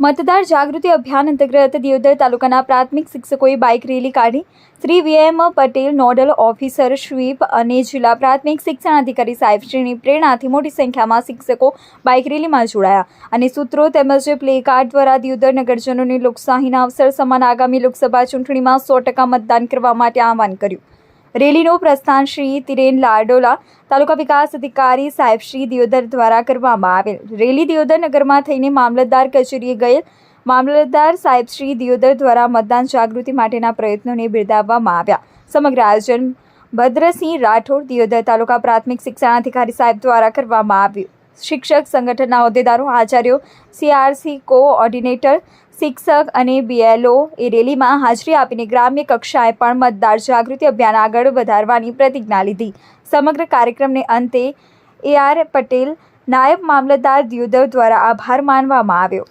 મતદાર જાગૃતિ અભિયાન અંતર્ગત દિયોદર તાલુકાના પ્રાથમિક શિક્ષકોએ બાઇક રેલી કાઢી Shri VM Patel nodal officer SVEEP અને જિલ્લા પ્રાથમિક શિક્ષણાધિકારી સાહેબશ્રીની પ્રેરણાથી મોટી સંખ્યામાં શિક્ષકો બાઇક રેલીમાં જોડાયા અને સૂત્રો તેમજ પ્લે કાર્ડ દ્વારા દિયોદર નગરજનોને લોકશાહીના અવસર સમાન આગામી લોકસભા ચૂંટણીમાં 100% મતદાન કરવા માટે આહવાન કર્યું। રેલીનું પ્રસ્થાન શ્રી તિરેન લાડોલા તાલુકા વિકાસ અધિકારી સાહેબ શ્રી દિયોદર દ્વારા કરવામાં આવેલ। રેલી દિયોદર નગરમાં થઈને મામલતદાર કચેરીએ ગયેલ। મામલતદાર સાહેબ શ્રી દિયોદર દ્વારા મતદાન જાગૃતિ માટેના પ્રયત્નોને બિરદાવવામાં આવ્યા। સમગ્ર આયોજન ભદ્રસિંહ રાઠોડ દિયોદર તાલુકા પ્રાથમિક શિક્ષણાધિકારી સાહેબ દ્વારા કરવામાં આવ્યું। શિક્ષક સંગઠનના હોદ્દેદારો, આચાર્યો, CRC કોઓર્ડિનેટર, શિક્ષક અને BLO એ રેલીમાં હાજરી આપીને ગ્રામ્ય કક્ષાએ પણ મતદાર જાગૃતિ અભિયાન આગળ વધારવાની પ્રતિજ્ઞા લીધી। સમગ્ર કાર્યક્રમને અંતે AR પટેલ નાયબ મામલતદાર દિયોદર દ્વારા આભાર માનવામાં આવ્યો।